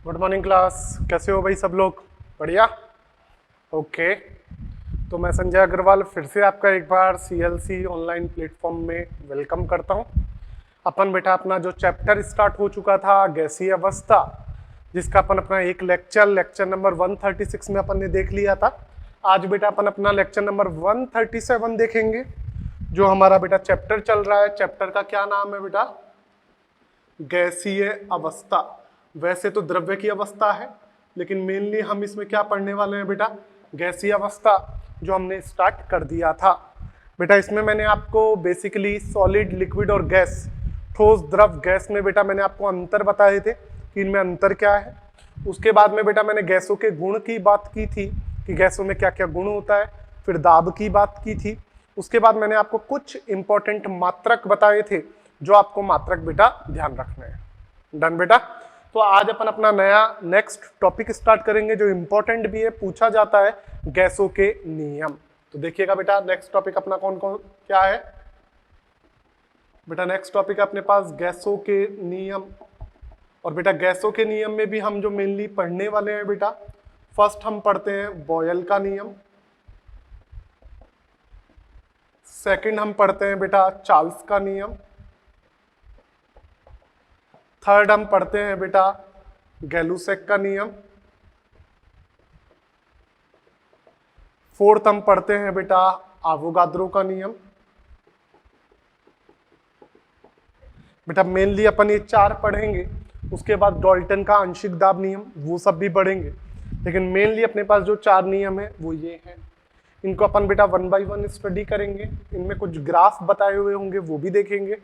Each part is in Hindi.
गुड मॉर्निंग क्लास, कैसे हो भाई सब लोग? बढ़िया। ओके, तो मैं संजय अग्रवाल फिर से आपका एक बार सीएलसी ऑनलाइन प्लेटफॉर्म में वेलकम करता हूं। अपन बेटा अपना जो चैप्टर स्टार्ट हो चुका था गैसीय अवस्था, जिसका अपन अपना एक लेक्चर नंबर 136 में अपन ने देख लिया था। आज बेटा अपन अपना लेक्चर नंबर 137 देखेंगे, जो हमारा बेटा चैप्टर चल रहा है। चैप्टर का क्या नाम है बेटा? गैसीय अवस्था। वैसे तो द्रव्य की अवस्था है, लेकिन मेनली हम इसमें क्या पढ़ने वाले हैं बेटा? गैसीय अवस्था, जो हमने स्टार्ट कर दिया था बेटा। इसमें मैंने आपको बेसिकली सॉलिड, लिक्विड और गैस, ठोस, द्रव, गैस में बेटा मैंने आपको अंतर बताए थे कि इनमें अंतर क्या है। उसके बाद में बेटा मैंने गैसों के गुण की बात की थी कि गैसों में क्या क्या गुण होता है। फिर दाब की बात की थी। उसके बाद मैंने आपको कुछ इंपॉर्टेंट मात्रक बताए थे, जो आपको मात्रक बेटा ध्यान रखना है। डन बेटा। तो आज अपन अपना नया नेक्स्ट टॉपिक स्टार्ट करेंगे, जो इंपॉर्टेंट भी है, पूछा जाता है, गैसों के नियम। तो देखिएगा बेटा, नेक्स्ट टॉपिक अपना कौन कौन क्या है बेटा? नेक्स्ट टॉपिक अपने पास गैसों के नियम। और बेटा गैसों के नियम में भी हम जो मेनली पढ़ने वाले हैं बेटा, फर्स्ट हम पढ़ते हैं बॉयल का नियम, सेकंड हम पढ़ते हैं बेटा चार्ल्स का नियम, थर्ड हम पढ़ते हैं बेटा गैलुसेक का नियम, फोर्थ हम पढ़ते हैं बेटा आवोगाद्रो का नियम। बेटा मेनली अपन ये चार पढ़ेंगे, उसके बाद डाल्टन का आंशिक दाब नियम, वो सब भी पढ़ेंगे, लेकिन मेनली अपने पास जो चार नियम है वो ये हैं। इनको अपन बेटा 1 बाय 1 स्टडी करेंगे। इनमें कुछ ग्राफ बताए हुए होंगे, वो भी देखेंगे।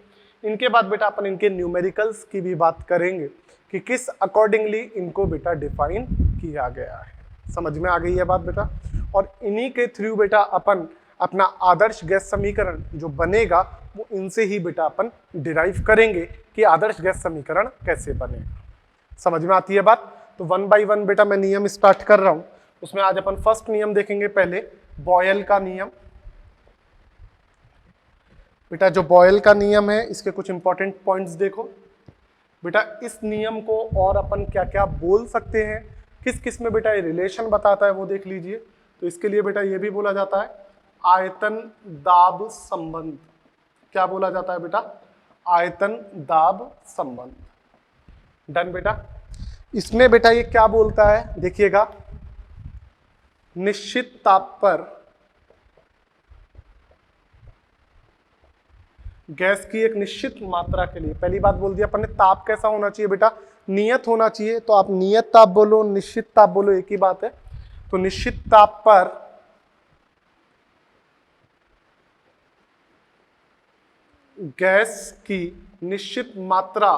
इनके बाद बेटा अपन इनके न्यूमेरिकल्स की भी बात करेंगे कि किस अकॉर्डिंगली इनको बेटा डिफाइन किया गया है। समझ में आ गई है बात बेटा? और इन्हीं के थ्रू बेटा अपन अपना आदर्श गैस समीकरण जो बनेगा, वो इनसे ही बेटा अपन डिराइव करेंगे कि आदर्श गैस समीकरण कैसे बनेगा। समझ में आती है बात? तो 1 बाय 1 बेटा मैं नियम स्टार्ट कर रहा हूं। उसमें आज अपन फर्स्ट नियम देखेंगे, पहले बॉयल का नियम। बेटा जो बॉयल का नियम है, इसके कुछ इंपॉर्टेंट पॉइंट्स देखो बेटा। इस नियम को और अपन क्या क्या बोल सकते हैं, किस किस में बेटा ये रिलेशन बताता है, वो देख लीजिए। तो इसके लिए बेटा ये भी बोला जाता है आयतन दाब संबंध। क्या बोला जाता है बेटा? आयतन दाब संबंध। डन बेटा। इसमें बेटा ये क्या बोलता है, देखिएगा, निश्चित ताप पर गैस की एक निश्चित मात्रा के लिए, पहली बात बोल दिया अपन ने, ताप कैसा होना चाहिए बेटा? नियत होना चाहिए। तो आप नियत ताप बोलो, निश्चित ताप बोलो, एक ही बात है। तो निश्चित ताप पर गैस की निश्चित मात्रा,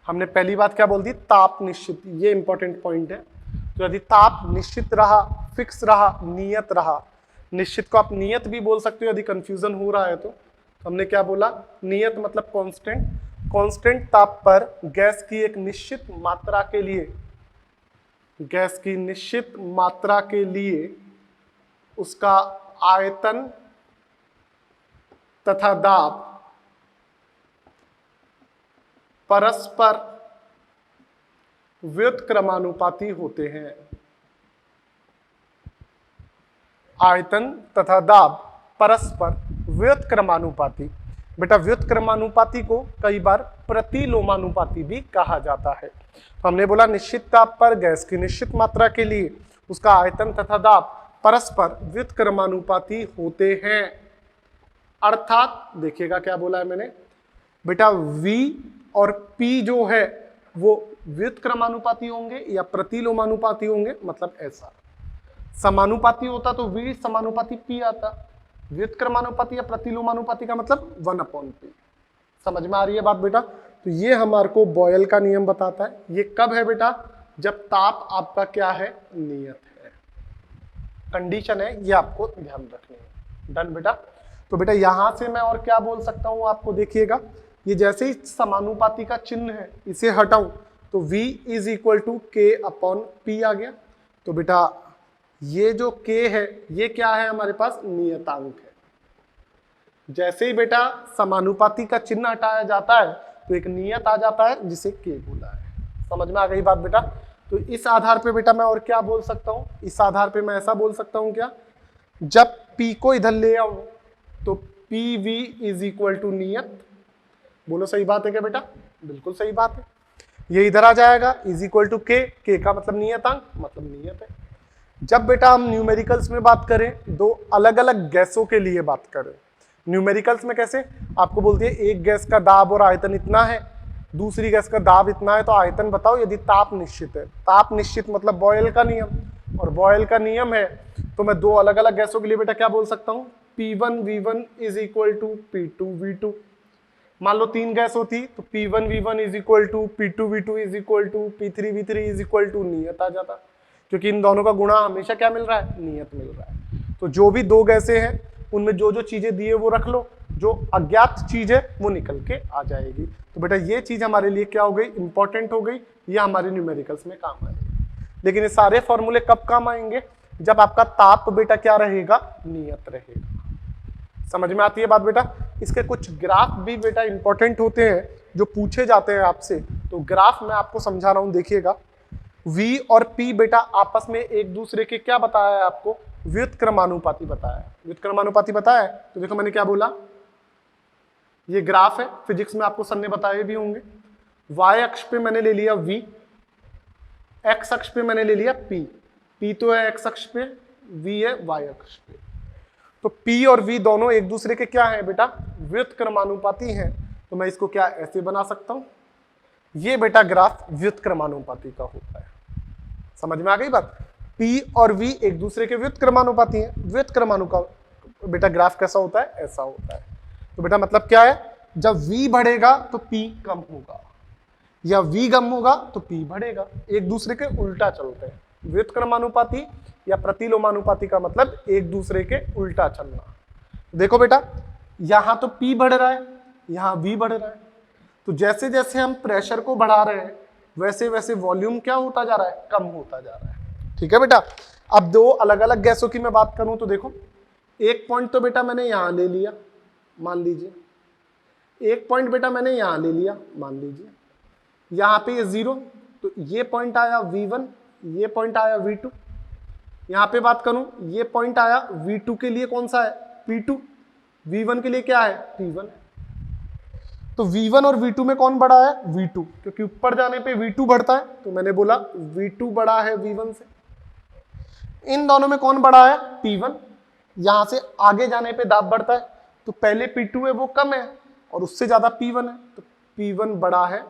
हमने पहली बात क्या बोल दी? ताप निश्चित। ये इंपॉर्टेंट पॉइंट है। तो यदि ताप निश्चित रहा, फिक्स रहा, नियत रहा, निश्चित को आप नियत भी बोल सकते हो यदि कंफ्यूजन हो रहा है तो। हमने क्या बोला? नियत मतलब कांस्टेंट। कांस्टेंट ताप पर गैस की एक निश्चित मात्रा के लिए, गैस की निश्चित मात्रा के लिए उसका आयतन तथा दाब परस्पर व्युत्क्रमानुपाती होते हैं। आयतन तथा दाब परस्पर व्युत्क्रमानुपाती। बेटा व्युत्क्रमानुपाती को कई बार प्रतिलोमानुपाती भी कहा जाता है। तो हमने बोला निश्चित ताप पर गैस की निश्चित मात्रा के लिए उसका आयतन तथा दाब परस्पर व्युत्क्रमानुपाती होते हैं। अर्थात देखिएगा क्या बोला है मैंने बेटा, V और P जो है वो व्युत्क्रमानुपाती होंगे या प्रतिलोमानुपाती होंगे। मतलब ऐसा समानुपाती होता तो V समानुपाती P आता, व्युत्क्रमानुपाती या प्रतिलोमानुपाती का मतलब 1/P। समझ में आ रही है बात बेटा? तो ये हमारे को बॉयल का नियम बताता है। ये कब है बेटा? जब ताप आपका क्या है? नियत है। कंडीशन है, ये आपको ध्यान रखनी है। डन बेटा। तो बेटा यहां से मैं और क्या बोल सकता हूं आपको, देखिएगा, ये जैसे ही समानुपाती का चिन्ह है इसे हटाऊं तो V is equal to K/P आ गया। तो बेटा ये जो K है, ये क्या है? हमारे पास नियतांक है। जैसे ही बेटा समानुपाती का चिन्ह हटाया जाता है तो एक नियत आ जाता है जिसे K बोला है। समझ में आ गई बात बेटा? तो इस आधार पे बेटा मैं और क्या बोल सकता हूँ, इस आधार पे मैं ऐसा बोल सकता हूँ क्या, जब P को इधर ले आऊं तो PV इज इक्वल टू नियत। बोलो सही बात है क्या बेटा? बिल्कुल सही बात है। ये इधर आ जाएगा is equal to K, K का मतलब नियतांक, मतलब नियत है। जब बेटा हम न्यूमेरिकल्स में बात करें, दो अलग अलग गैसों के लिए बात करें, न्यूमेरिकल्स में कैसे आपको बोलती है एक गैस का दाब और आयतन इतना है, दूसरी गैस का दाब इतना है, तो आयतन बताओ यदि ताप निश्चित है। ताप निश्चित मतलब बॉयल का नियम, और बॉयल का नियम है तो मैं दो अलग अलग गैसों के लिए बेटा क्या बोल सकता हूँ, P1V1 is equal to P2V2। मान लो तीन गैस होती तो P1V1 is equal to P2V2 is equal to P3V3 is equal to नियत आ जाता, क्योंकि इन दोनों का गुणा हमेशा क्या मिल रहा है, नियत मिल रहा है। तो जो भी दो गैसें हैं उनमें जो जो चीजें दी है वो रख लो, जो अज्ञात चीज है वो निकल के आ जाएगी। तो बेटा ये चीज हमारे लिए क्या हो गई, इंपॉर्टेंट हो गई, ये हमारे न्यूमेरिकल्स में काम आएगी। लेकिन ये सारे फॉर्मूले कब काम आएंगे, जब आपका ताप बेटा क्या रहेगा, नियत रहेगा। समझ में आती है बात बेटा? इसके कुछ ग्राफ भी बेटा इंपॉर्टेंट होते हैं जो पूछे जाते हैं आपसे, तो ग्राफ मैं आपको समझा रहा हूं, देखिएगा। V और P बेटा आपस में एक दूसरे के क्या बताया है आपको, व्युत्क्रमानुपाती बताया है। व्युत्क्रमानुपाती बताया है, तो देखो मैंने क्या बोला, ये ग्राफ है, फिजिक्स में आपको सर ने बताए भी होंगे। Y अक्ष पे मैंने ले लिया V, X अक्ष पे मैंने ले लिया P, P तो है X अक्ष पे, V है Y अक्ष पे। तो P और V दोनों एक दूसरे के क्या है बेटा, व्युत्क्रमानुपाती हैं। तो मैं इसको क्या ऐसे बना सकता हूं, ये बेटा ग्राफ व्युत्क्रमानुपाती का होता है। समझ में आ गई बात? P और V एक दूसरे के व्युत्क्रमानुपाती हैं। व्युत्क्रमानु का बेटा ग्राफ कैसा होता है, ऐसा होता है। तो बेटा मतलब क्या है, जब V बढ़ेगा तो P कम होगा, या V कम होगा तो P बढ़ेगा, एक दूसरे के उल्टा चलते हैं। व्युत्क्रमानुपाती या प्रतिलोमानुपाती का मतलब एक दूसरे के उल्टा चलना। देखो बेटा यहां तो P बढ़ रहा है, यहां V बढ़ रहा है, तो जैसे जैसे हम प्रेशर को बढ़ा रहे हैं वैसे वैसे वॉल्यूम क्या होता जा रहा है, कम होता जा रहा है। ठीक है बेटा? अब दो अलग अलग गैसों की मैं बात करूं तो देखो, एक पॉइंट तो बेटा मैंने यहां ले लिया, मान लीजिए, एक पॉइंट बेटा मैंने यहां ले लिया, मान लीजिए, यहां पे ये 0, तो ये पॉइंट आया V1, ये पॉइंट आया V2। यहां पे बात करूं, ये पॉइंट आया V2 के लिए कौन सा है, P2, V1 के लिए क्या है, P1 है। तो V1 और V2 में कौन बड़ा है, V2, क्योंकि ऊपर जाने पे V2 बढ़ता है, तो मैंने बोला V2 बड़ा है V1 से। इन दोनों में कौन बड़ा है, P1, यहां से आगे जाने पे दाब बढ़ता है, तो पहले P2 है वो कम है और उससे ज्यादा P1 है, तो P1 बड़ा है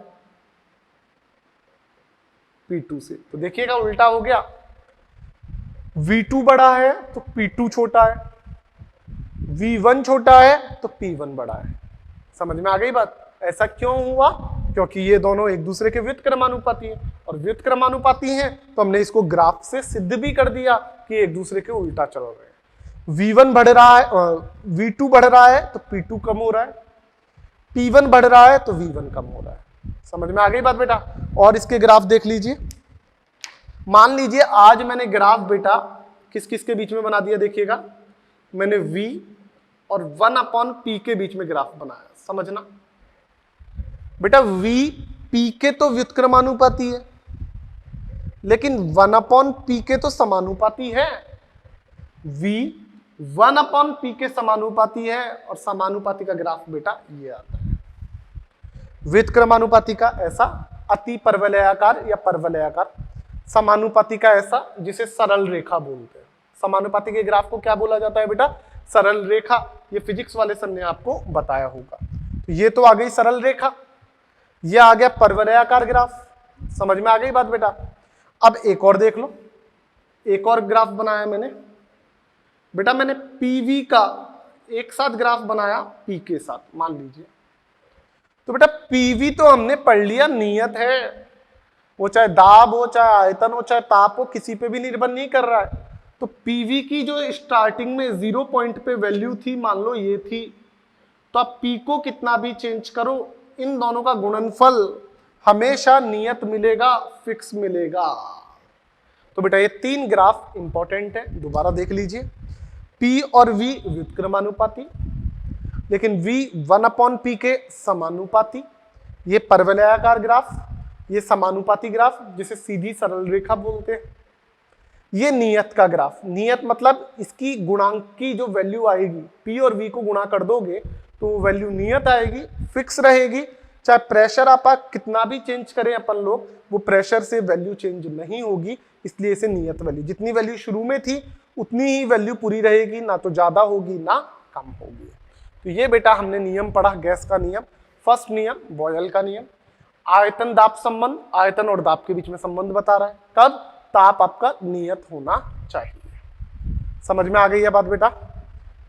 P2 से। तो देखिएगा उल्टा हो गया, V2 बड़ा है तो P2 छोटा है, V1 छोटा है तो P1 बड़ा है। समझ में आ गई बात? ऐसा क्यों हुआ, क्योंकि ये दोनों एक दूसरे के व्युत्क्रमानुपाती हैं, और व्युत्क्रमानुपाती हैं तो हमने इसको ग्राफ से सिद्ध भी कर दिया कि एक दूसरे के उल्टा चल रहे हैं। V1 बढ़ रहा है, V2 बढ़ रहा है तो P2 कम हो रहा है, P1 बढ़ रहा है तो V1 कम हो रहा है। समझ में आ गई बात बेटा? और इसके ग्राफ देख लीजिए, मान लीजिए आज मैंने ग्राफ बेटा किस किस के बीच में बना दिया, देखिएगा मैंने V और 1/P के बीच में ग्राफ बनाया। समझना बेटा, V P के तो व्युत्क्रमानुपाती है, लेकिन 1/P के तो समानुपाती है। V 1/P के समानुपाती है, और समानुपाती का ग्राफ बेटा ये आता है। व्युत्क्रमानुपाती का ऐसा अति परवलयाकार या परवलयाकार, समानुपाती का ऐसा जिसे सरल रेखा बोलते हैं। समानुपाती के ग्राफ को क्या बोला जाता है बेटा, सरल रेखा। ये फिजिक्स वाले सर ने आपको बताया होगा। तो ये तो आ गई सरल रेखा, ये आ गया परवलयाकार ग्राफ। समझ में आ गई बात बेटा? अब एक और देख लो, एक और ग्राफ बनाया मैंने बेटा, मैंने PV का एक साथ ग्राफ बनाया P के साथ, मान लीजिए। तो बेटा PV तो हमने पढ़ लिया नियत है, वो चाहे दाब हो, चाहे आयतन हो, चाहे ताप हो, किसी पे भी निर्भर नहीं कर रहा है। तो PV की जो स्टार्टिंग में 0 पॉइंट पे वैल्यू थी, मान लो ये थी, तो आप P को कितना भी चेंज करो, इन दोनों का गुणनफल हमेशा नियत मिलेगा, फिक्स मिलेगा। तो बेटा ये तीन ग्राफ इंपॉर्टेंट है, दोबारा देख लीजिए। P और V व्युत्क्रमानुपाती, लेकिन V 1/P के समानुपाती, ये परवलयाकार ग्राफ, ये समानुपाती ग्राफ जिसे सीधी सरल रेखा बोलते हैं, ये नियत का ग्राफ। नियत मतलब इसकी गुणांक की जो वैल्यू आएगी, पी और वी को गुणा कर दोगे तो वो वैल्यू नियत आएगी, फिक्स रहेगी। चाहे प्रेशर आप कितना भी चेंज करें अपन लोग, वो प्रेशर से वैल्यू चेंज नहीं होगी, इसलिए इसे नियत वैल्यू। जितनी वैल्यू शुरू में थी उतनी ही वैल्यू पूरी रहेगी, ना तो ज्यादा होगी ना कम होगी। तो ये बेटा हमने नियम पढ़ा, गैस का नियम। फर्स्ट नियम बॉयल का नियम, आयतन दाब संबंध, आयतन और दाब के बीच में संबंध बता रहा है। कब? ताप आपका नियत होना चाहिए। समझ में आ गई है बात बेटा?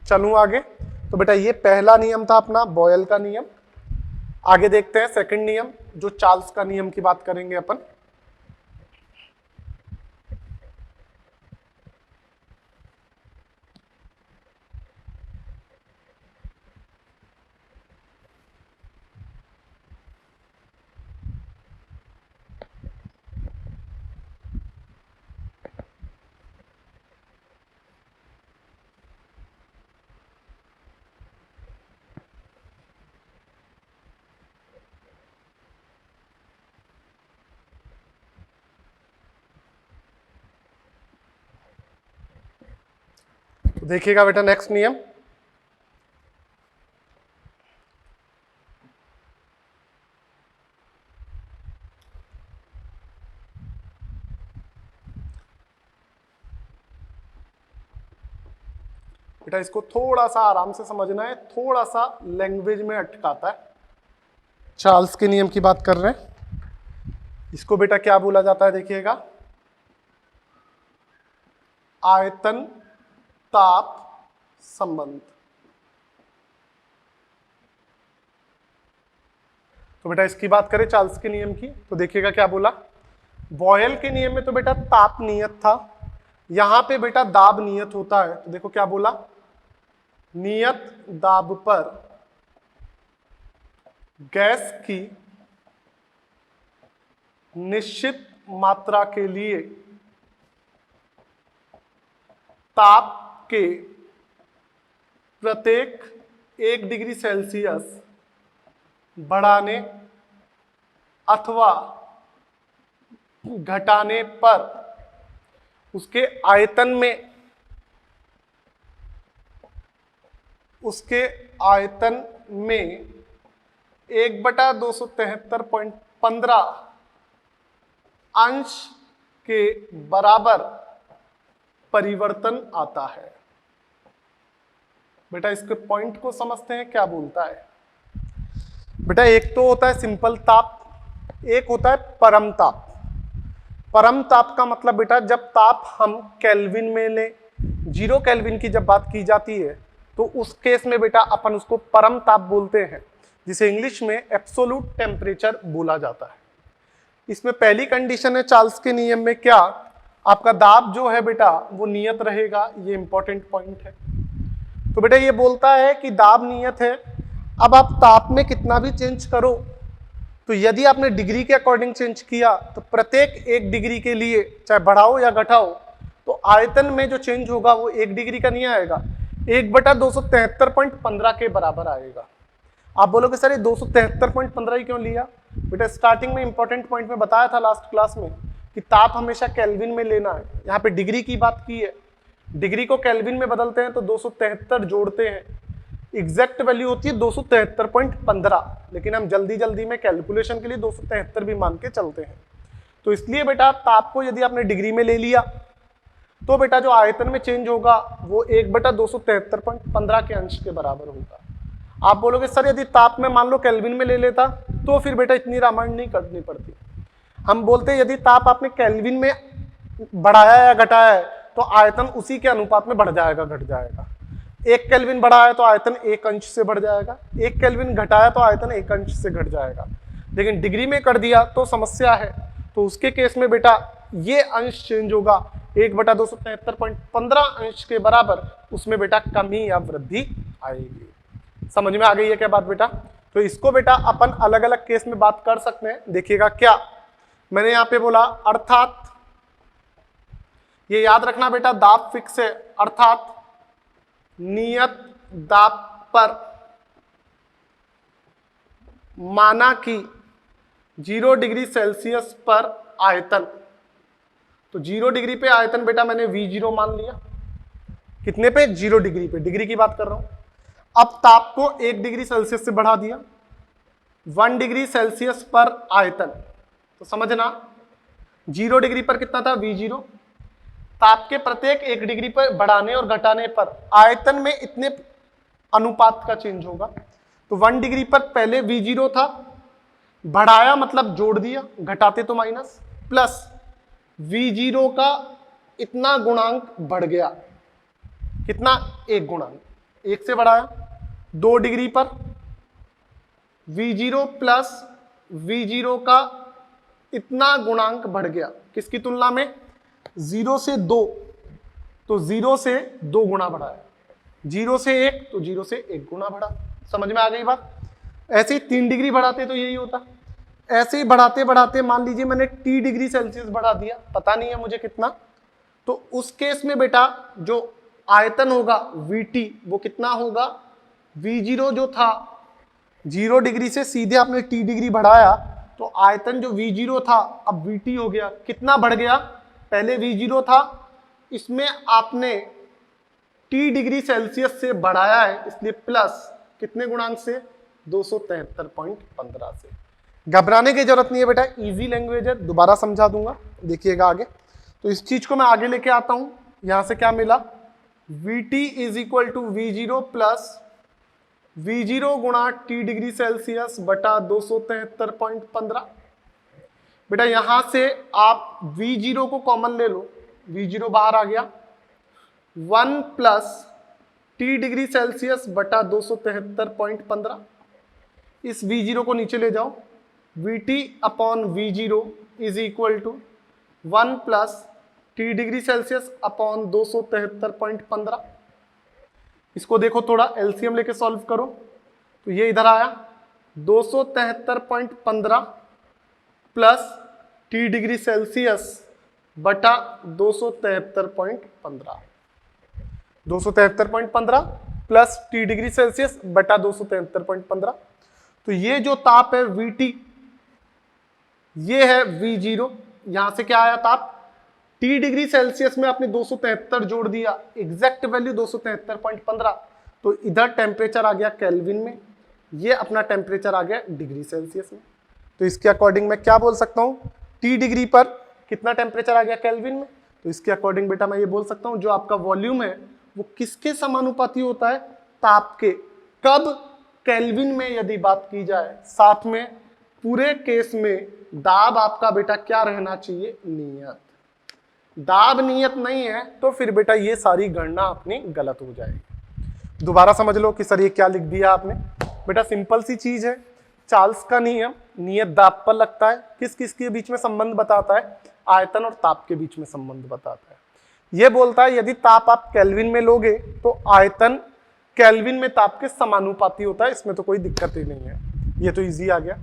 चलूं आगे। तो बेटा ये पहला नियम था अपना बॉयल का नियम। आगे देखते हैं सेकंड नियम, जो चार्ल्स का नियम की बात करेंगे अपन। तो देखिएगा बेटा नेक्स्ट नियम, बेटा इसको थोड़ा सा आराम से समझना है, थोड़ा सा लैंग्वेज में अटकाता है। चार्ल्स के नियम की बात कर रहे हैं। इसको बेटा क्या बोला जाता है देखिएगा, आयतन ताप संबंध। तो बेटा इसकी बात करें चार्ल्स के नियम की, तो देखिएगा क्या बोला। बॉयल के नियम में तो बेटा ताप नियत था, यहां पे बेटा दाब नियत होता है। तो देखो क्या बोला, नियत दाब पर गैस की निश्चित मात्रा के लिए ताप के प्रत्येक 1 डिग्री सेल्सियस बढ़ाने अथवा घटाने पर उसके आयतन में 1/273.15 अंश के बराबर परिवर्तन आता है। बेटा इसके पॉइंट को समझते हैं क्या बोलता है। बेटा एक तो होता है सिंपल ताप, एक होता है परम ताप। परम ताप का मतलब बेटा जब ताप हम केल्विन में लें, 0 केल्विन की जब बात की जाती है तो उस केस में बेटा अपन उसको परम ताप बोलते हैं, जिसे इंग्लिश में एब्सोल्यूट टेम्परेचर बोला जाता है। इसमें पहली कंडीशन है चार्ल्स के नियम में, क्या? आपका दाब जो है बेटा वो नियत रहेगा, ये इंपॉर्टेंट पॉइंट है। तो बेटा ये बोलता है कि दाब नियत है, अब आप ताप में कितना भी चेंज करो, तो यदि आपने डिग्री के अकॉर्डिंग चेंज किया तो प्रत्येक 1 डिग्री के लिए चाहे बढ़ाओ या घटाओ तो आयतन में जो चेंज होगा वो 1 डिग्री का नहीं आएगा, 1/273.15 के बराबर आएगा। आप बोलोगे सर ये 273.15 ही क्यों लिया? बेटा स्टार्टिंग में इंपॉर्टेंट पॉइंट में बताया था लास्ट क्लास में कि ताप हमेशा केल्विन में लेना है। यहाँ पे डिग्री की बात की है, डिग्री को केल्विन में बदलते हैं तो 273 जोड़ते हैं, एग्जैक्ट वैल्यू होती है 273.15, लेकिन हम जल्दी जल्दी में कैलकुलेशन के लिए 273 भी मान के चलते हैं। तो इसलिए बेटा ताप को यदि आपने डिग्री में ले लिया तो बेटा जो आयतन में चेंज होगा वो 1/273.15 के अंश के बराबर होगा। आप बोलोगे सर यदि ताप में मान लो केल्विन में ले लेता तो फिर बेटा इतनी रामायण नहीं करनी पड़ती। हम बोलते हैं यदि ताप आपने केल्विन में बढ़ाया या घटाया है तो आयतन उसी के अनुपात में बढ़ जाएगा घट जाएगा। 1 केल्विन बढ़ाया तो आयतन 1 अंश से बढ़ जाएगा, 1 केल्विन घटाया तो आयतन 1 अंश से घट जाएगा। लेकिन डिग्री में कर दिया तो समस्या है, तो उसके केस में बेटा ये अंश चेंज होगा, 1/273.15 अंश के बराबर, उसमें बेटा कमी या वृद्धि आएगी। समझ में आ गई है क्या बात बेटा? तो इसको बेटा अपन अलग अलग केस में बात कर सकते हैं। देखिएगा क्या मैंने यहां पे बोला, अर्थात ये याद रखना बेटा दाब फिक्स है, अर्थात नियत दाब पर माना कि 0 डिग्री सेल्सियस पर आयतन, तो 0 डिग्री पे आयतन बेटा मैंने V0 मान लिया। कितने पे? 0 डिग्री पे, डिग्री की बात कर रहा हूं। अब ताप को 1 डिग्री सेल्सियस से बढ़ा दिया, 1 डिग्री सेल्सियस पर आयतन, तो समझना 0 डिग्री पर कितना था? V0। ताप के प्रत्येक 1 डिग्री पर बढ़ाने और घटाने पर आयतन में इतने अनुपात का चेंज होगा। तो 1 डिग्री पर पहले V0 था, बढ़ाया मतलब जोड़ दिया, घटाते तो माइनस, प्लस V0 का इतना गुणांक बढ़ गया। कितना? 1 गुणांक, 1 से बढ़ाया। 2 डिग्री पर V0 प्लस V0 का इतना गुणांक बढ़ गया, किसकी तुलना में? 0 से 2, तो 0 से 2 गुना बढ़ाया। 0 से 1, तो 0 से 1 गुना बढ़ा। समझ में आ गई बात? ऐसे ही 3 डिग्री बढ़ाते तो यही होता। ऐसे ही बढ़ाते बढ़ाते मान लीजिए मैंने T डिग्री सेल्सियस बढ़ा दिया, पता नहीं है मुझे कितना, तो उस केस में बेटा जो आयतन होगा VT वो कितना होगा? V0 जो था 0 डिग्री से सीधे आपने T डिग्री बढ़ाया, तो आयतन जो V0 था अब VT हो गया। कितना बढ़ गया? पहले V0 था, इसमें आपने T डिग्री सेल्सियस से बढ़ाया है, इसलिए प्लस कितने गुणांक से? 273.15 से। घबराने की जरूरत नहीं है बेटा, इजी लैंग्वेज है, दोबारा समझा दूंगा, देखिएगा आगे। तो इस चीज को मैं आगे लेके आता हूं। यहां से क्या मिला? VT is equal to V0 plus V0 गुणा T डिग्री सेल्सियस बटा 273.15। बेटा यहां से आप V0 को कॉमन ले लो, V0 बाहर आ गया, 1 प्लस T डिग्री सेल्सियस बटा 273.15। इस V0 को नीचे ले जाओ, VT upon V0 is equal to 1 plus T degree Celsius upon 273.15। इसको देखो थोड़ा एलसीएम लेके सॉल्व करो, तो ये इधर आया 273.15 प्लस T डिग्री सेल्सियस बटा 273.15, 273.15 प्लस T डिग्री सेल्सियस बटा 273.15। तो ये जो ताप है VT, ये है V0। यहां से क्या आया ताप? T डिग्री सेल्सियस में आपने 273 जोड़ दिया, एग्जैक्ट वैल्यू 273.15, तो इधर टेम्परेचर आ गया केल्विन में, ये अपना टेम्परेचर आ गया डिग्री सेल्सियस में। तो इसके अकॉर्डिंग मैं क्या बोल सकता हूं? T डिग्री पर कितना टेम्परेचर आ गया केल्विन में, तो इसके अकॉर्डिंग बेटा मैं ये बोल सकता हूं जो आपका वॉल्यूम है वो किसके समानुपाती होता है? ताप के। कब? केल्विन में यदि बात की जाए। साथ में पूरे केस में दाब आपका बेटा क्या रहना चाहिए? नियत। दाब नियत नहीं है तो फिर बेटा ये सारी गणना अपनी गलत हो जाएगी। दोबारा समझ लो कि सर ये क्या लिख दिया आपने। बेटा सिंपल सी चीज है, चार्ल्स का नियम नियत दाब पर लगता है, किस किस के बीच में संबंध बताता है? आयतन और ताप के बीच में संबंध बताता है। यह बोलता है यदि ताप आप केल्विन में लोगे तो आयतन केल्विन में ताप के समानुपाती होता है, इसमें तो कोई दिक्कत ही नहीं है, ये तो इजी आ गया।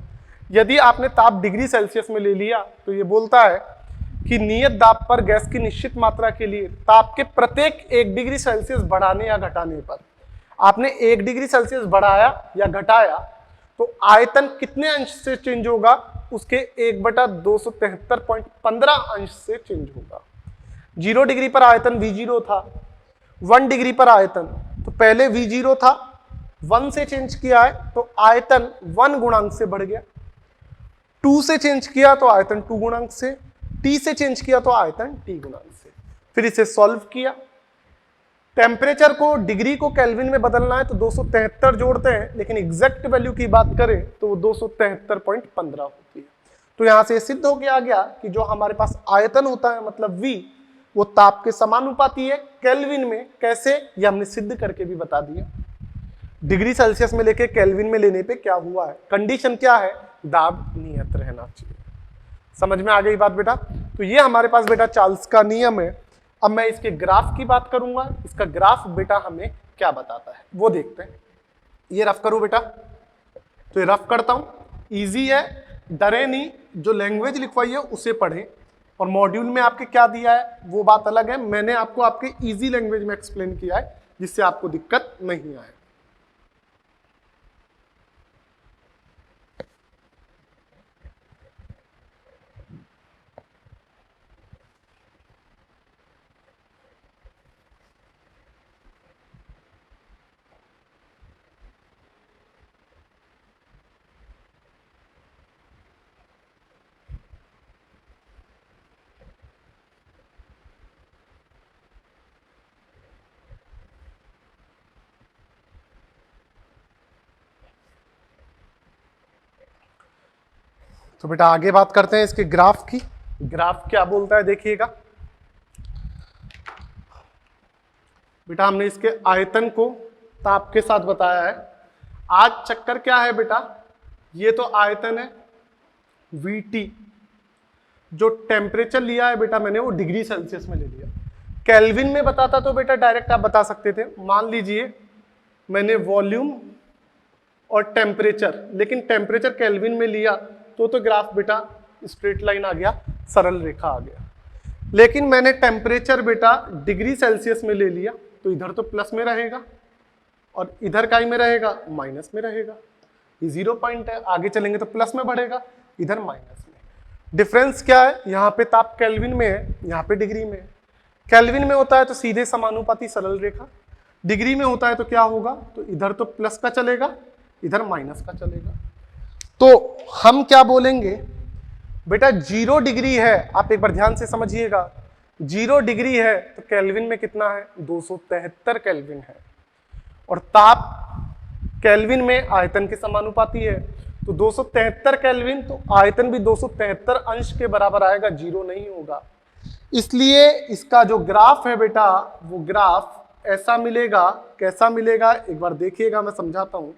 यदि आपने ताप डिग्री सेल्सियस में ले लिया तो ये बोलता है कि नियत दाब पर गैस की निश्चित मात्रा के लिए ताप के प्रत्येक 1 डिग्री सेल्सियस बढ़ाने या घटाने पर आपने 1 डिग्री सेल्सियस बढ़ाया या घटाया तो आयतन कितने अंश से चेंज होगा? उसके 1/273.15 अंश से चेंज होगा। 0 डिग्री पर आयतन V0 था, 1 डिग्री पर आयतन, तो पहले V0 था, 1 से चेंज किया है तो आयतन 1 गुणांक से बढ़ गया, 2 से चेंज किया तो आयतन 2 गुणांक से, T से चेंज किया तो आयतन T गुणांक से। फिर इसे सॉल्व किया, टेम्परेचर को डिग्री को केल्विन में बदलना है तो 273 जोड़ते हैं, लेकिन एग्जैक्ट वैल्यू की बात करें तो वो 273.15 होती है। तो यहां से सिद्ध हो गया कि जो हमारे पास आयतन होता है मतलब V, वो ताप के समानुपाती है केल्विन में। कैसे? ये हमने सिद्ध करके भी बता दिया। डिग्री सेल्सियस में लेके केल्विन में लेने पे क्या हुआ है? कंडीशन क्या है? दाब नियत रहना चाहिए। समझ में आ गई बात बेटा? तो ये हमारे पास बेटा चार्ल्स का नियम है। अब मैं इसके ग्राफ की बात करूंगा, इसका ग्राफ बेटा हमें क्या बताता है वो देखते हैं। ये रफ करो बेटा, तो ये रफ करता हूं, इजी है, डरे नहीं, जो लैंग्वेज लिखवाई है उसे पढ़ें। और मॉड्यूल में आपके क्या दिया है वो बात अलग है, मैंने आपको आपके इजी लैंग्वेज में एक्सप्लेन किया है जिससे आपको दिक्कत नहीं आए। तो बेटा आगे बात करते हैं इसके ग्राफ की। ग्राफ क्या बोलता है देखिएगा बेटा, हमने इसके आयतन को ताप के साथ बताया है। आज चक्कर क्या है बेटा, ये तो आयतन है VT, जो टेम्परेचर लिया है बेटा मैंने वो डिग्री सेल्सियस में ले लिया। केल्विन में बताता तो बेटा डायरेक्ट आप बता सकते थे। मान लीजिए मैंने वॉल्यूम और टेम्परेचर, लेकिन टेम्परेचर केल्विन में लिया तो ग्राफ बेटा स्ट्रेट लाइन आ गया, सरल रेखा आ गया। लेकिन मैंने टेम्परेचर बेटा डिग्री सेल्सियस में ले लिया तो इधर तो प्लस में रहेगा और इधर काय में रहेगा, माइनस में रहेगा। ये 0 पॉइंट है, आगे चलेंगे तो प्लस में बढ़ेगा, इधर माइनस में। डिफरेंस क्या है, यहाँ पे ताप केल्विन में है, यहाँ पे डिग्री में है। केल्विन में होता है तो सीधे समानुपाती सरल रेखा, डिग्री में होता है तो क्या होगा, तो इधर तो प्लस का चलेगा, इधर माइनस का चलेगा। तो हम क्या बोलेंगे बेटा, 0 डिग्री है, आप एक बार ध्यान से समझिएगा, 0 डिग्री है तो केल्विन में कितना है, 273 केल्विन है। और ताप केल्विन में आयतन के समानुपाती है, तो 273 केल्विन, तो आयतन भी 273 अंश के बराबर आएगा, 0 नहीं होगा। इसलिए इसका जो ग्राफ है बेटा, वो ग्राफ ऐसा मिलेगा। कैसा मिलेगा एक बार देखिएगा, मैं समझाता हूं।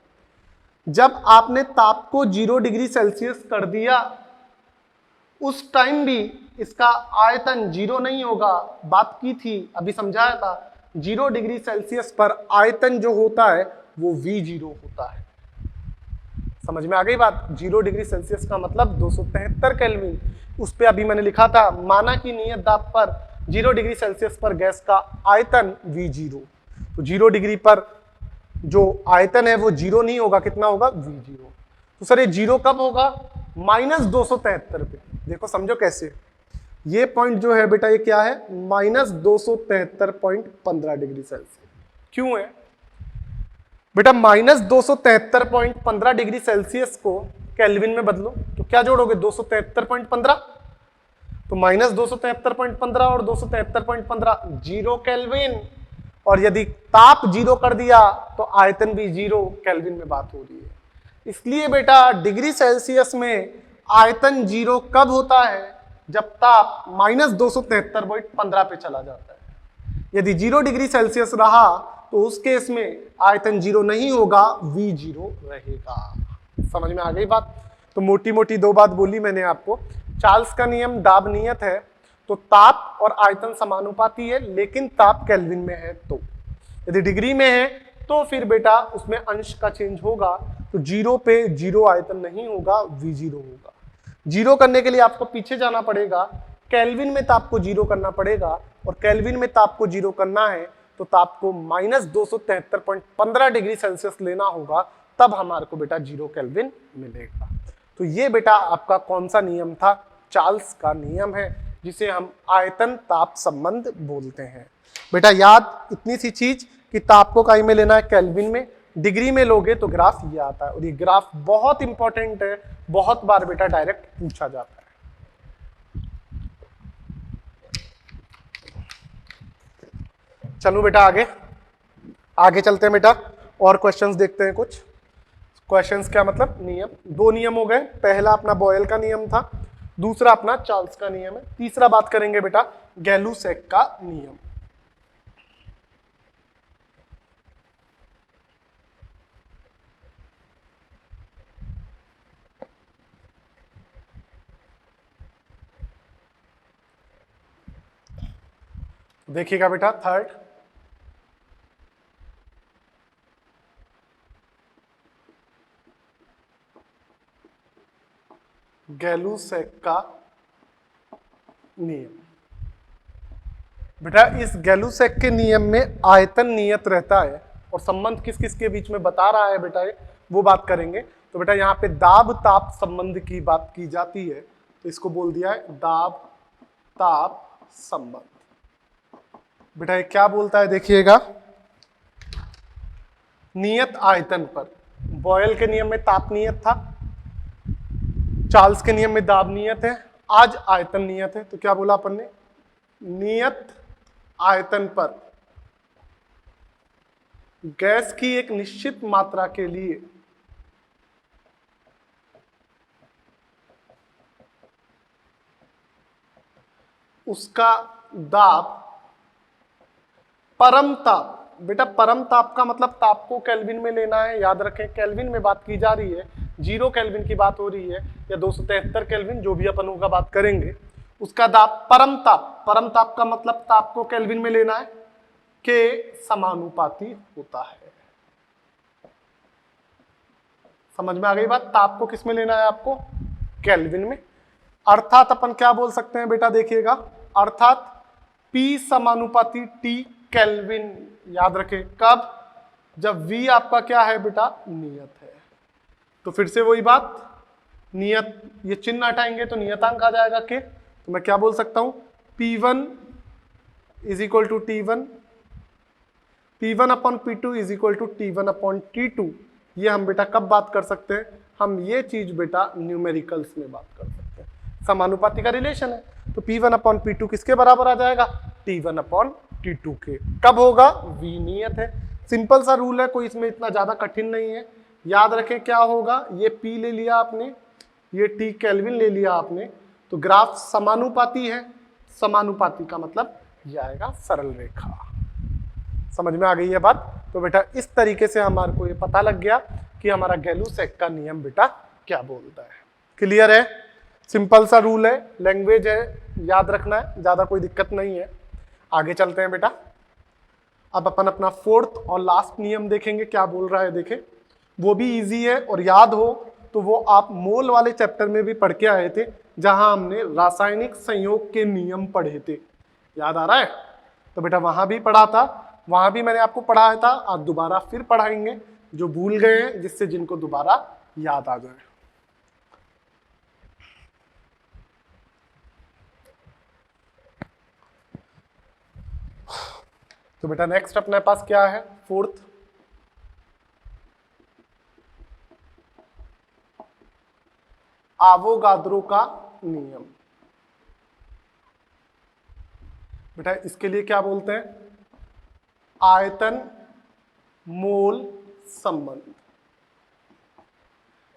जब आपने ताप को 0 डिग्री सेल्सियस कर दिया, उस टाइम भी इसका आयतन 0 नहीं होगा। बात की थी, अभी समझाया था, 0 डिग्री सेल्सियस पर आयतन जो होता है वो V0 होता है। समझ में आ गई बात। 0 डिग्री सेल्सियस का मतलब 273 केल्विन। उस पे अभी मैंने लिखा था, माना कि नियत दाब पर 0 डिग्री सेल्सियस पर गैस का आयतन V0। तो 0 डिग्री पर जो आयतन है वो 0 नहीं होगा, कितना होगा, V0। तो सर ये 0 कब होगा, -273 पे। देखो समझो कैसे, ये पॉइंट जो है बेटा ये क्या है, -273.15 डिग्री सेल्सियस। क्यों है बेटा, -273.15 डिग्री सेल्सियस को केल्विन में बदलो तो क्या जोड़ोगे, 273.15, तो -273.15 और 273.15 0 केल्विन। और यदि ताप 0 कर दिया तो आयतन भी 0 केल्विन में बात हो रही है। इसलिए बेटा डिग्री सेल्सियस में आयतन 0 कब होता है, जब ताप -273.15 पे चला जाता है। यदि 0 डिग्री सेल्सियस रहा तो उस केस में आयतन 0 नहीं होगा, V0 रहेगा। समझ में आ गई बात। तो मोटी मोटी 2 बात बोली मैंने आपको। चार्ल्स का नियम दाब नियत है, तो ताप और आयतन समानुपाती है, लेकिन ताप केल्विन में है। तो यदि डिग्री में है तो फिर बेटा उसमें अंश का चेंज होगा, तो 0 पे 0 आयतन नहीं होगा, V0 होगा। 0 करने के लिए आपको पीछे जाना पड़ेगा, केल्विन में ताप को 0 करना पड़ेगा, और केल्विन में ताप को 0 करना है तो ताप को -273.15 डिग्री सेल्सियस लेना होगा, तब हमारे को बेटा 0 केल्विन मिलेगा। तो ये बेटा आपका कौन सा नियम था, चार्ल्स का नियम है, जिसे हम आयतन ताप संबंध बोलते हैं। बेटा याद इतनी सी चीज कि ताप को काई में लेना है, केल्विन में। डिग्री में लोगे तो ग्राफ ये आता है, और ये ग्राफ बहुत इंपॉर्टेंट है, बहुत बार बेटा डायरेक्ट पूछा जाता है। चलो बेटा आगे चलते हैं बेटा, और क्वेश्चंस देखते हैं कुछ। क्वेश्चंस क्या मतलब, नियम। 2 नियम हो गए, पहला अपना बॉयल का नियम था, दूसरा अपना चार्ल्स का नियम है, तीसरा बात करेंगे बेटा गैलुसैक का नियम। देखिएगा बेटा थर्ड, गैलुसैक का नियम। बेटा इस गैलुसैक के नियम में आयतन नियत रहता है, और संबंध किस किस के बीच में बता रहा है बेटा ये, वो बात करेंगे। तो बेटा यहाँ पे दाब ताप संबंध की बात की जाती है, तो इसको बोल दिया है दाब ताप संबंध। बेटा ये क्या बोलता है देखिएगा, नियत आयतन पर। बॉयल के नियम में ताप नियत था, चार्ल्स के नियम में दाब नियत है, आज आयतन नियत है। तो क्या बोला अपन ने, नियत आयतन पर गैस की एक निश्चित मात्रा के लिए उसका दाब परम ताप, बेटा परम ताप का मतलब ताप को केल्विन में लेना है, याद रखें केल्विन में बात की जा रही है, 0 केल्विन की बात हो रही है या 273 केल्विन, जो भी अपन होगा बात करेंगे। उसका दाब परम ताप का मतलब ताप को केल्विन में लेना है, के समानुपाती होता है। समझ में आ गई बात? ताप को किस में लेना है आपको? केल्विन में। अर्थात अपन क्या बोल सकते हैं बेटा, देखिएगा, अर्थात P समानुपाती T केल्विन। याद रखें कब? जब V आपका क्या है बेटा? नियत है। तो फिर से वही बात, नियत, ये चिन्ह हटाएंगे तो नियतांक आ जाएगा के, तो मैं क्या बोल सकता हूं? P1 is equal to T1, P1 upon P2 is equal to T1 upon T2। ये हम बेटा कब बात कर सकते हैं? हम ये चीज बेटा न्यूमेरिकल्स में बात कर सकते हैं, समानुपाती का रिलेशन है। तो P1 अपॉन P2 किसके बराबर आ जाएगा? T1 अपॉन T2 के। कब होगा? V नियत है। सिंपल सा रूल है, कोई इसमें इतना ज्यादा कठिन नहीं है। याद रखें क्या होगा, ये P ले लिया आपने, ये T केल्विन ले लिया आपने, तो ग्राफ समानुपाती है। समानुपाती का मतलब ये आएगा सरल रेखा। समझ में आ गई है बात? तो बेटा इस तरीके से हमारे को ये पता लग गया कि हमारा गैलू-सेक का नियम बेटा क्या बोलता है। क्लियर है? सिंपल सा रूल है, लैंग्वेज है, याद रखना है, ज्यादा कोई दिक्कत नहीं है। आगे चलते हैं बेटा। अब अपन अपना फोर्थ और लास्ट नियम देखेंगे, क्या बोल रहा है देखें। वो भी इजी है और याद हो तो वो आप मोल वाले चैप्टर में भी पढ़ के आए थे, जहां हमने रासायनिक संयोग के नियम पढ़े थे। याद आ रहा है? तो बेटा वहां भी पढ़ा था, वहां भी मैंने आपको पढ़ाया था, आज दोबारा फिर पढ़ाएंगे जो भूल गए हैं, जिससे जिनको दोबारा याद आ जाए। तो बेटा नेक्स्ट अपने पास क्या है? फोर्थ, आवोगाद्रो का नियम। बेटा इसके लिए क्या बोलते हैं? आयतन मोल संबंध।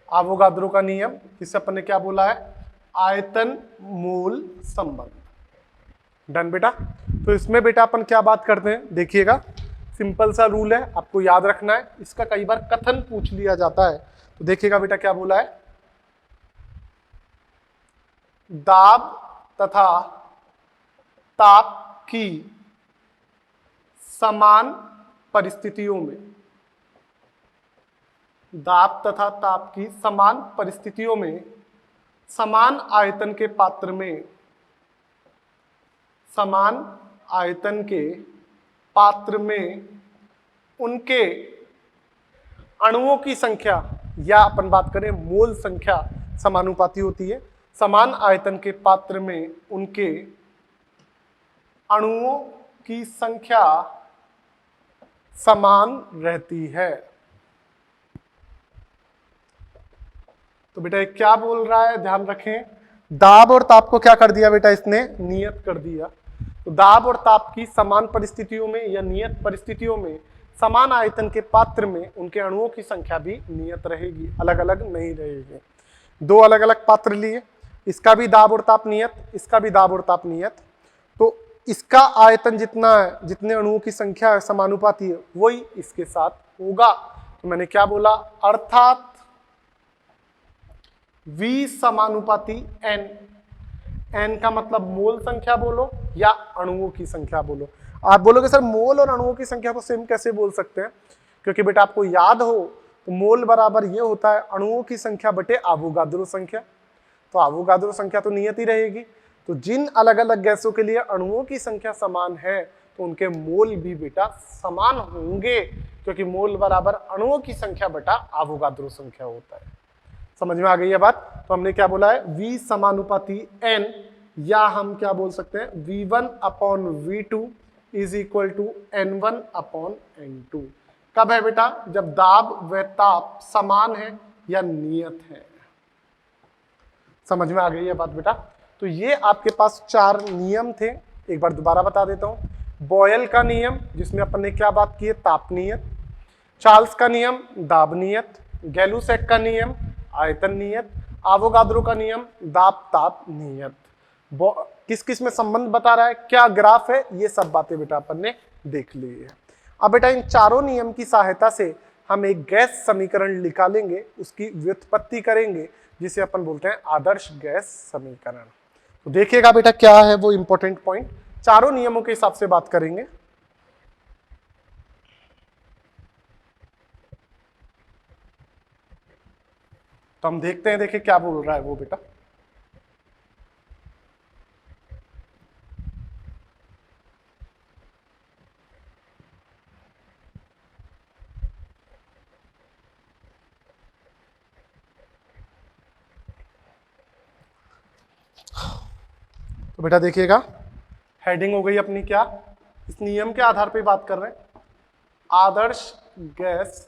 आवोगाद्रो का नियम, किससे अपन ने क्या बोला है? आयतन मोल संबंध। डन बेटा। तो इसमें बेटा अपन क्या बात करते हैं, देखिएगा, सिंपल सा रूल है, आपको याद रखना है। इसका कई बार कथन पूछ लिया जाता है, तो देखिएगा बेटा क्या बोला है। दाब तथा ताप की समान परिस्थितियों में, दाब तथा ताप की समान परिस्थितियों में समान आयतन के पात्र में, समान आयतन के पात्र में उनके अणुओं की संख्या, या अपन बात करें मोल संख्या समानुपाती होती है। समान आयतन के पात्र में उनके अणुओं की संख्या समान रहती है। तो बेटा क्या बोल रहा है, ध्यान रखें, दाब और ताप को क्या कर दिया बेटा, इसने नियत कर दिया। तो दाब और ताप की समान परिस्थितियों में या नियत परिस्थितियों में समान आयतन के पात्र में उनके अणुओं की संख्या भी नियत रहेगी, अलग अलग नहीं रहेगी। दो अलग अलग पात्र लिए, इसका भी दाब और ताप नियत, इसका भी दाब और ताप नियत। तो इसका आयतन जितना है, जितने अणुओं की संख्या है समानुपाती है, वही इसके साथ होगा। तो मैंने क्या बोला, अर्थात V समानुपाती N। N का मतलब मोल संख्या बोलो या अणुओं की संख्या बोलो। आप बोलोगे सर मोल और अणुओं की संख्या को सेम कैसे बोल सकते हैं, क्योंकि बेटा आपको याद हो तो मोल बराबर ये होता है अणुओं की संख्या बटे आवोगाद्रो संख्या। तो आवोगाद्रो संख्या तो नियत ही रहेगी। तो जिन अलग अलग गैसों के लिए अणुओं की संख्या समान है तो उनके मोल भी बेटा समान होंगे, क्योंकि मोल बराबर अणुओं की संख्या बटा आवोगाद्रो संख्या होता है। समझ में आ गई है बात? तो हमने क्या बोला है, V समानुपाती N, या हम क्या बोल सकते हैं, V1 upon V2 is equal to N1 upon N2। कब है बेटा, जब दाब व ताप समान है या नियत है। समझ में आ गई है बात बेटा? तो ये आपके पास 4 नियम थे, एक बार दोबारा बता देता हूं। बॉयल का नियम, जिसमें अपन ने क्या बात की है, ताप नियत। चार्ल्स का नियम, दाब नियत। गैलू-सेक का नियम, आयतन नियत। आवोगाद्रो का नियम, दाब ताप नियत। किस किस में संबंध बता रहा है, क्या ग्राफ है, ये सब बातें बेटा अपन ने देख ली है। अब बेटा इन चारों नियम की सहायता से हम एक गैस समीकरण निकालेंगे, उसकी व्युत्पत्ति करेंगे, जिसे अपन बोलते हैं आदर्श गैस समीकरण। तो देखिएगा बेटा क्या है वो इंपॉर्टेंट पॉइंट, चारों नियमों के हिसाब से बात करेंगे। तो हम देखते हैं, देखिए क्या बोल रहा है वो बेटा। तो बेटा देखिएगा, हेडिंग हो गई अपनी क्या, इस नियम के आधार पे बात कर रहे हैं, आदर्श गैस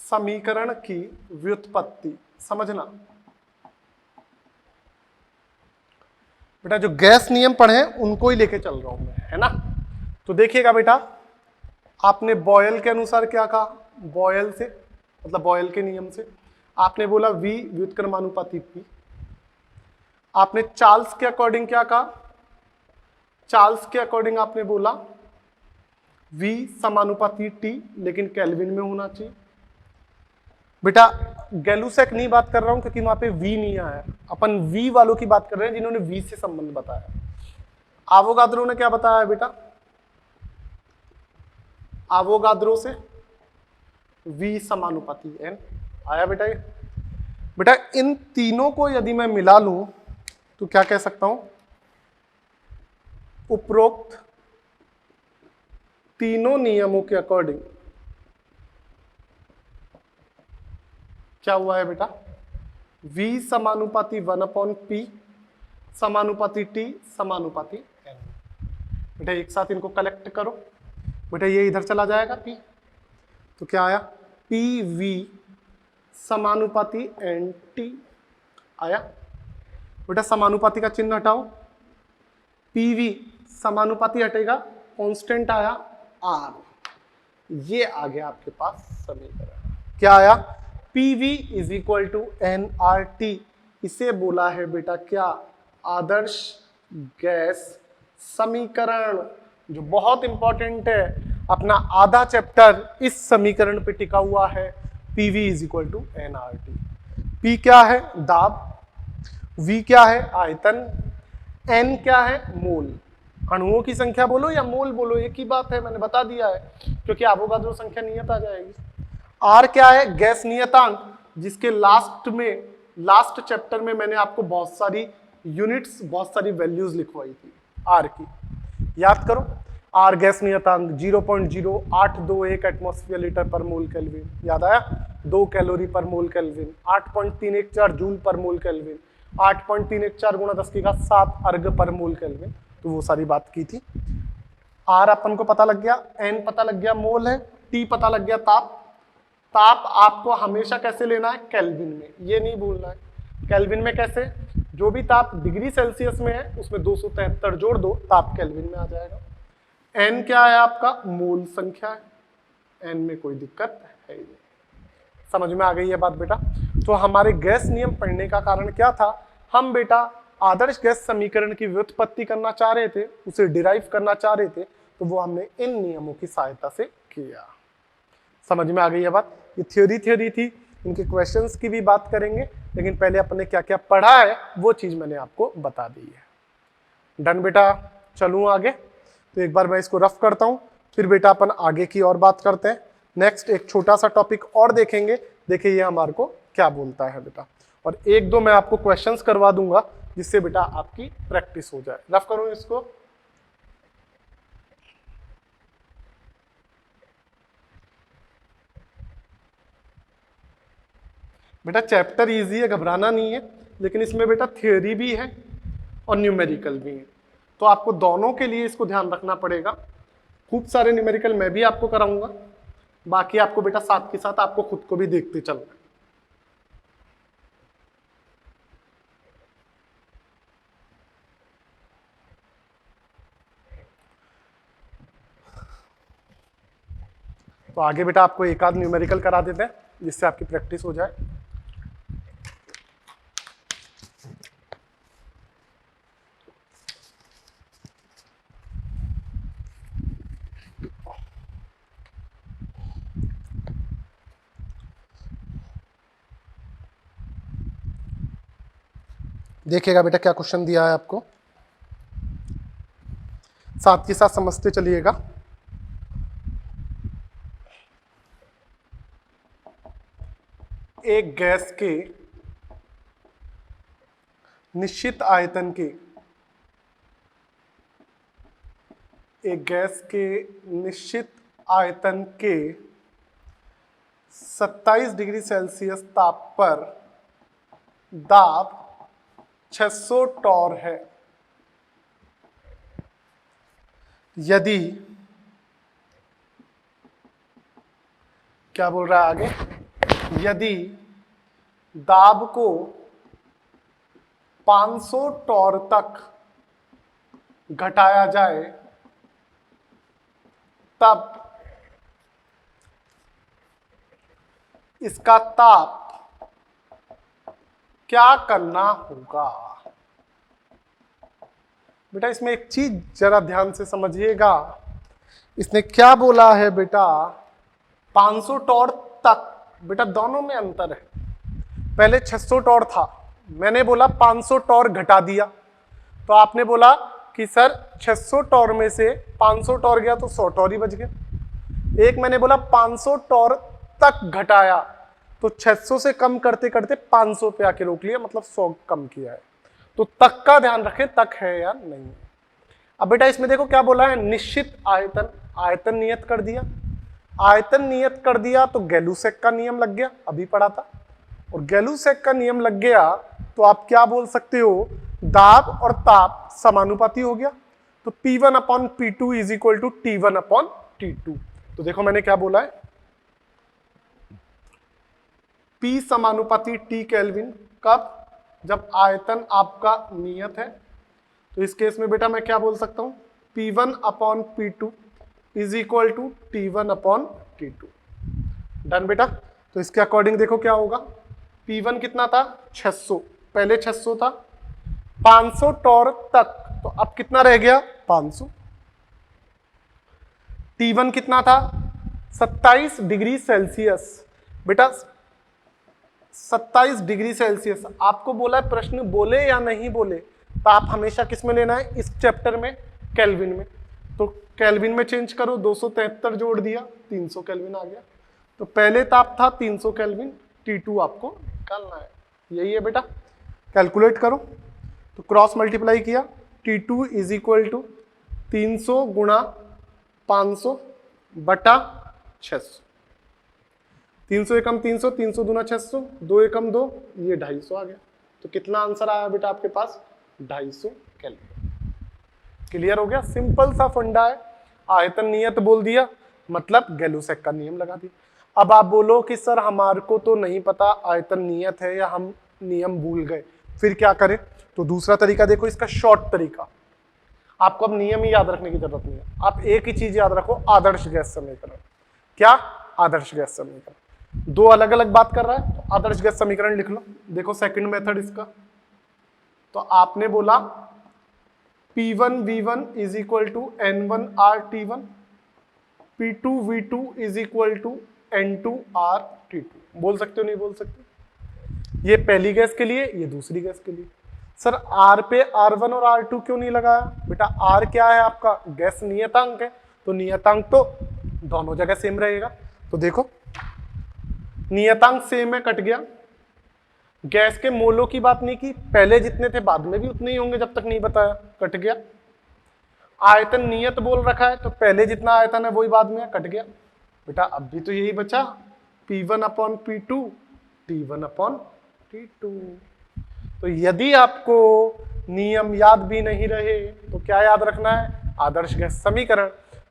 समीकरण की व्युत्पत्ति। समझना बेटा, जो गैस नियम पढ़े हैं उनको ही लेके चल रहा हूं मैं, है ना। तो देखिएगा बेटा, आपने बॉयल के अनुसार क्या कहा, बॉयल से मतलब बॉयल के नियम से आपने बोला V व्युत्क्रमानुपाती P। आपने चार्ल्स के अकॉर्डिंग क्या कहा, चार्ल्स के अकॉर्डिंग आपने बोला V समानुपाती T, लेकिन केल्विन में होना चाहिए। बेटा गैलुसेक नहीं बात कर रहा हूं क्योंकि वहां पे V नहीं आया, अपन V वालों की बात कर रहे हैं जिन्होंने V से संबंध बताया। आवोगाद्रो ने क्या बताया बेटा, आवोगाद्रो से V समानुपाती N आया बेटा ये। बेटा इन तीनों को यदि मैं मिला लूं तो क्या कह सकता हूं, उपरोक्त तीनों नियमों के अकॉर्डिंग क्या हुआ है बेटा, V समानुपाती 1/P समानुपाती T समानुपाती N। बेटा एक साथ इनको कलेक्ट करो, बेटा ये इधर चला जाएगा P, तो क्या आया PV समानुपाती NT आया। बेटा समानुपाती का चिन्ह हटाओ, PV समानुपाती हटेगा, कांस्टेंट आया R, ये आ गया आपके पास समीकरण। क्या आया, PV is equal to nRT। इसे बोला है बेटा क्या, आदर्श गैस समीकरण, जो बहुत इंपॉर्टेंट है। अपना आधा चैप्टर इस समीकरण पे टिका हुआ है, PV is equal to nRT। P क्या है, दाब, V क्या है, आयतन, N क्या है, मोल। अणुओं की संख्या बोलो या मोल बोलो, एक ही बात है, मैंने बता दिया है, क्योंकि आवोगाद्रो संख्या नियत आ जाएगी। R क्या है, गैस नियतांक, जिसके लास्ट चैप्टर में मैंने आपको बहुत सारी यूनिट्स, बहुत सारी वैल्यूज लिखवाई थी R की, याद करो। R गैस नियतांक 0.0821 एटमॉस्फेयर लीटर पर मोल केल्विन, याद आया, 2 कैलोरी पर मोल केल्विन, 8.314 जूल पर मोल केल्विन, 8.314 गुणा 10⁻7 अर्ग पर मोल केल्विन, तो वो सारी बात की थी। R अपन को पता लग गया, N पता लग गया, मोल है, T पता लग गया, ताप। ताप आपको हमेशा कैसे लेना है, केल्विन में, ये नहीं भूलना है। केल्विन में कैसे, जो भी ताप डिग्री सेल्सियस में है उसमें 273 जोड़ दो, ताप केल्विन में आ जाएगा। N क्या है आपका, मोल संख्या है, N में कोई दिक्कत है ही नहीं। समझ में आ गई है बात बेटा। तो हमारे गैस नियम पढ़ने का कारण क्या था, हम बेटा आदर्श गैस समीकरण की व्युत्पत्ति करना चाह रहे थे, उसे डिराइव करना चाह रहे थे, तो वो हमने इन नियमों की सहायता से किया। समझ में आ गई है बात। ये थ्योरी थी, इनके क्वेश्चंस की भी बात करेंगे, लेकिन पहले अपने क्या क्या पढ़ा है वो चीज मैंने आपको बता दी है। डन बेटा, चलूं आगे। तो एक बार मैं इसको रफ करता हूं, फिर बेटा अपन आगे की और बात करते हैं। नेक्स्ट एक छोटा सा टॉपिक और देखेंगे, देखिए ये हमारे को क्या बोलता है बेटा, और एक दो मैं आपको क्वेश्चंस करवा दूंगा जिससे बेटा आपकी प्रैक्टिस हो जाए। रफ करूं इसको। बेटा चैप्टर इजी है, घबराना नहीं है, लेकिन इसमें बेटा थियोरी भी है और न्यूमेरिकल भी है, तो आपको दोनों के लिए इसको ध्यान रखना पड़ेगा। खूब सारे न्यूमेरिकल मैं भी आपको कराऊंगा, बाकी आपको बेटा साथ के साथ आपको खुद को भी देखते चलना है। तो आगे बेटा आपको एक आध न्यूमेरिकल करा देते हैं जिससे आपकी प्रैक्टिस हो जाए। देखिएगा बेटा क्या क्वेश्चन दिया है आपको, साथ के साथ समझते चलिएगा। एक गैस के निश्चित आयतन के, एक गैस के निश्चित आयतन के 27 डिग्री सेल्सियस ताप पर दाब 600 टॉर है। यदि, क्या बोल रहा है आगे, यदि दाब को 500 टॉर तक घटाया जाए तब इसका ताप क्या करना होगा। बेटा इसमें एक चीज जरा ध्यान से समझिएगा, इसने क्या बोला है बेटा, 500 टॉर तक। बेटा दोनों में अंतर है, पहले 600 टॉर था, मैंने बोला 500 टॉर घटा दिया, तो आपने बोला कि सर 600 टॉर में से 500 टॉर गया तो 100 टॉर ही बच गया। एक मैंने बोला 500 टॉर तक घटाया, तो 600 से कम करते करते 500 पे आके रोक लिया, मतलब 100 कम किया है। तो तक का ध्यान रखें, तक है या नहीं। अब बेटा इसमें देखो क्या बोला है, निश्चित आयतन, आयतन नियत कर दिया, आयतन नियत कर दिया तो गैलूसेक का नियम लग गया, अभी पढ़ा था, और गैलूसेक का नियम लग गया तो आप क्या बोल सकते हो, दाब और ताप समानुपाती हो गया, तो P1 upon P2 is equal to T1 upon T2। तो देखो मैंने क्या बोला है, P समानुपाती T केल्विन, कब, जब आयतन आपका नियत है। तो इस केस में बेटा मैं क्या बोल सकता हूं, P1 upon P2 is equal to T1 upon T2। Done बेटा। तो इसके अकॉर्डिंग देखो क्या होगा, P1 कितना था 600, पहले 600 था, 500 टॉर तक, तो अब कितना रह गया 500। T1 कितना था 27 डिग्री सेल्सियस, बेटा 27 डिग्री सेल्सियस आपको बोला है, प्रश्न बोले या नहीं बोले, तो आप हमेशा किस में लेना है, इस चैप्टर में केल्विन में। तो केल्विन में चेंज करो, 273 जोड़ दिया 300 केल्विन आ गया। तो पहले ताप था 300 केल्विन, T2 आपको निकालना है, यही है बेटा। कैलकुलेट करो, तो क्रॉस मल्टीप्लाई किया, T2 इज इक्वल टू 300 गुणा 500 बटा 600, 300 एकम 300, 300 दूना 600, 2 एकम 2, ये 250 आ गया। तो कितना आंसर आया बेटा आपके पास, 250 केल्विन। क्लियर हो गया, सिंपल सा फंडा है, आयतन नियत बोल दिया मतलब गैलूसेक का नियम लगा दिया। अब आप बोलो कि सर हमारे को तो नहीं पता आयतन नियत है या हम नियम भूल गए, फिर क्या करें। तो दूसरा तरीका देखो, इसका शॉर्ट तरीका, आपको अब नियम ही याद रखने की जरूरत नहीं है, आप एक ही चीज याद रखो, आदर्श गैस समीकरण। क्या, आदर्श गैस समीकरण। दो अलग अलग बात कर रहा है, तो आदर्श गैस समीकरण लिख लो। देखो सेकंड मेथड इसका, तो आपने बोला P1 V1 is equal to N1 R T1, P2 V2 is equal to N2 R T2। बोल सकते हो नहीं बोल सकते, ये पहली गैस के लिए, ये दूसरी गैस के लिए। सर R पे R1 और R2 क्यों नहीं लगाया, बेटा R क्या है आपका, गैस नियतांक है, तो नियतांक तो दोनों जगह सेम रहेगा। तो देखो नियतांक सेम है, कट गया। गैस के मोलों की बात नहीं की, पहले जितने थे बाद में भी उतने ही होंगे जब तक नहीं बताया, कट गया। आयतन नियत बोल रखा है, तो पहले जितना आयतन है वही बाद में है, कट गया। बेटा अब भी तो यही बचा, P1 upon P2 T1 upon T2। तो यदि आपको नियम याद भी नहीं रहे तो क्या याद रखना है, आदर्श गैस समीकरण।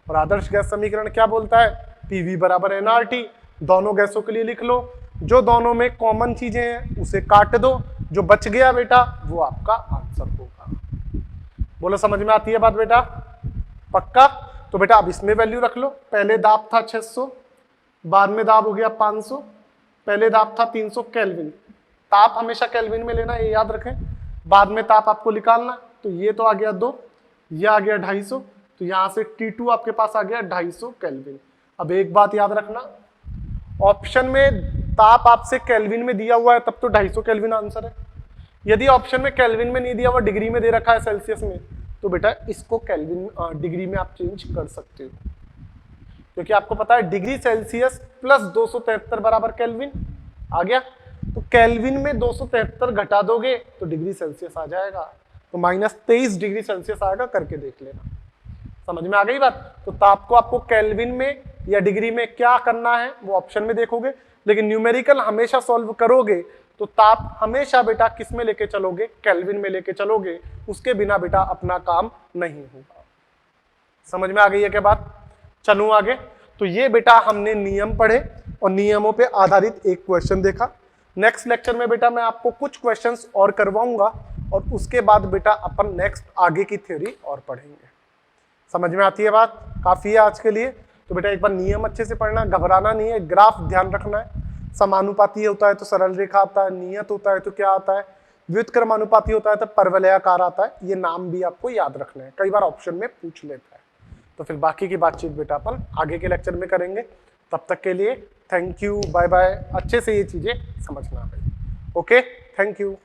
और आदर्श गैस समीकरण क्या बोलता है, PV बराबर NRT, दोनों गैसों के लिए लिख लो, जो दोनों में कॉमन चीजें हैं उसे काट दो, जो बच गया बेटा वो आपका आंसर होगा। बोलो समझ में आती है बात बेटा, पक्का। तो बेटा अब इसमें वैल्यू रख लो, पहले दाब था 600, बाद में दाब हो गया 500, पहले दाब था 300 केल्विन, ताप हमेशा केल्विन में लेना, ये याद रखें। बाद में ताप आपको निकालना, तो ये तो आ गया 2, ये आ गया 250, तो यहां से T2 आपके पास आ गया 250 केल्विन। अब एक बात याद रखना, ऑप्शन में ताप आपसे केल्विन में दिया हुआ है, तब तो 250 केल्विन आंसर है, यदि ऑप्शन में केल्विन में नहीं दिया हुआ, डिग्री में दे रखा है सेल्सियस में, तो बेटा इसको केल्विन डिग्री में आप चेंज कर सकते हो, क्योंकि आपको पता है डिग्री सेल्सियस प्लस 273 बराबर केल्विन आ गया। तो केल्विन में 273 घटा दोगे तो डिग्री सेल्सियस आ जाएगा, तो -23 डिग्री सेल्सियस आएगा, करके देख लेना। समझ में आ गई बात? तो ताप को आपको केल्विन में या डिग्री में क्या करना है वो ऑप्शन में देखोगे, लेकिन न्यूमेरिकल हमेशा सॉल्व करोगे तो ताप हमेशा बेटा किस में लेके चलोगे, केल्विन में लेके चलोगे, उसके बिना बेटा अपना काम नहीं होगा। समझ में आ गई है क्या बात? चलूं आगे। तो ये बेटा हमने नियम पढ़े और नियमों पे आधारित एक क्वेश्चन देखा। नेक्स्ट लेक्चर में बेटा मैं आपको कुछ क्वेश्चंस और करवाऊंगा और उसके बाद बेटा अपन नेक्स्ट आगे की थ्योरी और पढ़ेंगे। समझ में आती है बात? काफी है आज के लिए। तो बेटा एक बार नियम अच्छे से पढ़ना, घबराना नहीं है, ग्राफ ध्यान रखना है। समानुपाती होता है तो सरल रेखा आता है, नियत होता है तो क्या आता है, व्युत्क्रमानुपाती होता है तो परवलयाकार आता है। ये नाम भी आपको याद रखना है, कई बार ऑप्शन में पूछ लेता है। तो फिर बाकी की बातचीत बेटा अपन आगे के लेक्चर में करेंगे। तब तक के लिए थैंक यू, बाय बाय। अच्छे से ये चीजें समझना है। Okay, thank you.